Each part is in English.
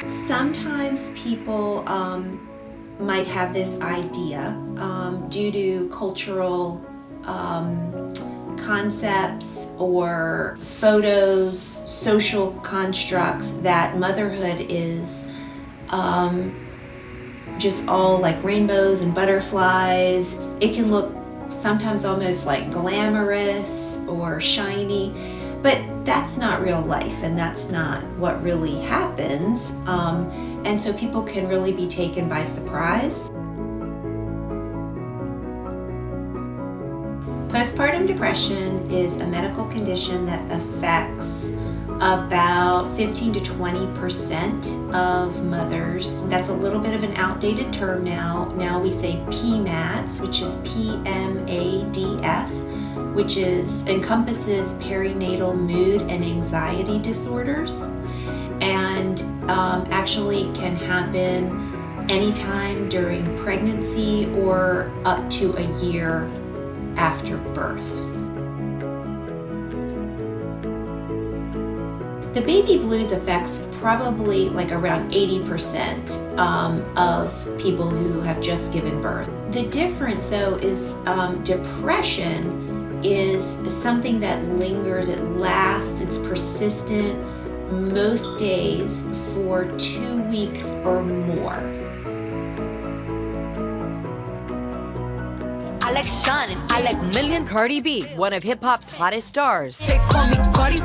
Sometimes people might have this idea due to cultural concepts or photos, social constructs, that motherhood is just all like rainbows and butterflies. It can look sometimes almost like glamorous or shiny, but that's not real life, and that's not what really happens. And so people can really be taken by surprise. Postpartum depression is a medical condition that affects about 15 to 20% of mothers. That's a little bit of an outdated term now. Now we say PMADs, which is PMADs, which encompasses perinatal mood and anxiety disorders, and actually can happen anytime during pregnancy or up to a year after birth. The baby blues affects probably like around 80% of people who have just given birth. The difference though is depression is something that lingers, it lasts, it's persistent most days for 2 weeks or more. I like shining, I like million. Cardi B, one of hip-hop's hottest stars. They call me Cardi.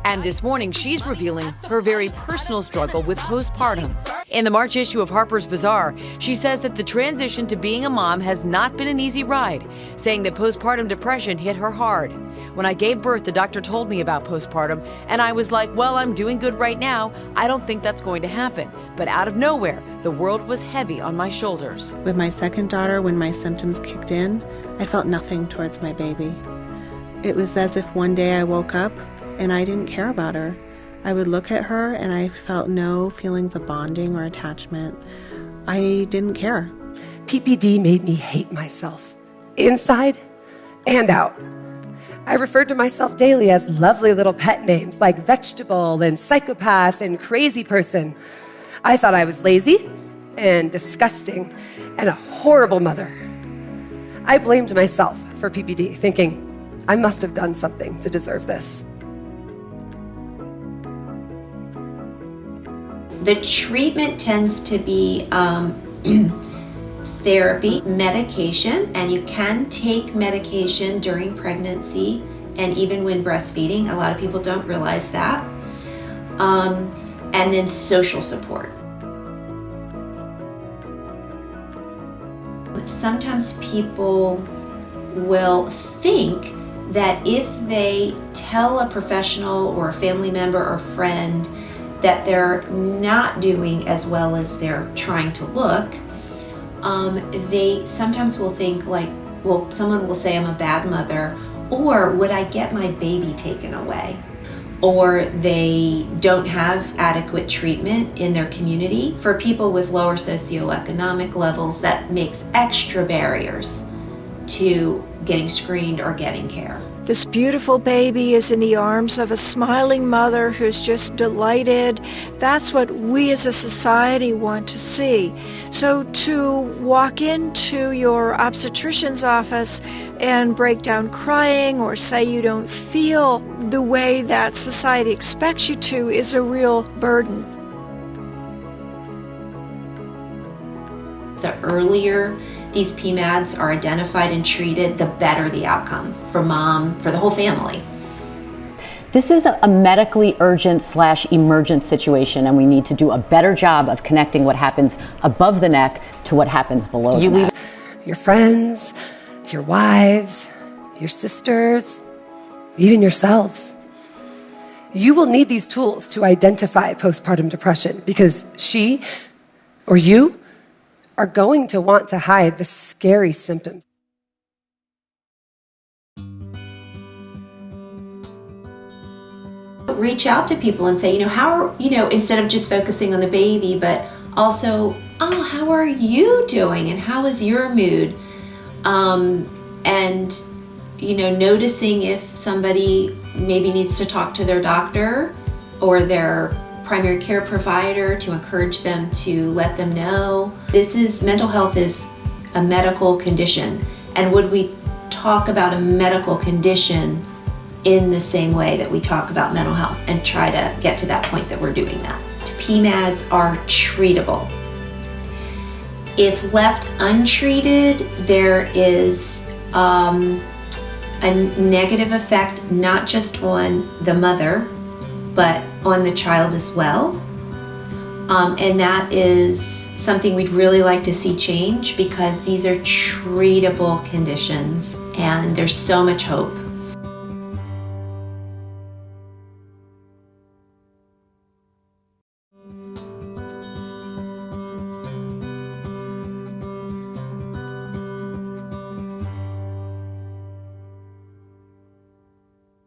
And this morning, she's revealing her very personal struggle with postpartum. In the March issue of Harper's Bazaar, she says that the transition to being a mom has not been an easy ride, saying that postpartum depression hit her hard. When I gave birth, the doctor told me about postpartum, and I was like, well, I'm doing good right now. I don't think that's going to happen. But out of nowhere, the world was heavy on my shoulders. With my second daughter, when my symptoms kicked in, I felt nothing towards my baby. It was as if one day I woke up and I didn't care about her. I would look at her and I felt no feelings of bonding or attachment. I didn't care. PPD made me hate myself, inside and out. I referred to myself daily as lovely little pet names like vegetable and psychopath and crazy person. I thought I was lazy and disgusting and a horrible mother. I blamed myself for PPD, thinking I must have done something to deserve this. The treatment tends to be therapy, medication, and you can take medication during pregnancy and even when breastfeeding. A lot of people don't realize that. And then social support. Sometimes people will think that if they tell a professional or a family member or friend that they're not doing as well as they're trying to look, they sometimes will think like, well, someone will say I'm a bad mother, or would I get my baby taken away? Or they don't have adequate treatment in their community. For people with lower socioeconomic levels, that makes extra barriers to getting screened or getting care. This beautiful baby is in the arms of a smiling mother who's just delighted. That's what we as a society want to see. So to walk into your obstetrician's office and break down crying or say you don't feel the way that society expects you to is a real burden. The earlier these PMADs are identified and treated, the better the outcome for mom, for the whole family. This is a medically urgent/emergent situation, and we need to do a better job of connecting what happens above the neck to what happens below the neck. Your friends, your wives, your sisters, even yourselves. You will need these tools to identify postpartum depression because she or you are going to want to hide the scary symptoms. Reach out to people and say, instead of just focusing on the baby, but also, how are you doing and how is your mood? And noticing if somebody maybe needs to talk to their doctor or their primary care provider to encourage them to let them know. Mental health is a medical condition, and would we talk about a medical condition in the same way that we talk about mental health, and try to get to that point that we're doing that. PMADs are treatable. If left untreated, there is a negative effect not just on the mother, but on the child as well. And that is something we'd really like to see change, because these are treatable conditions and there's so much hope.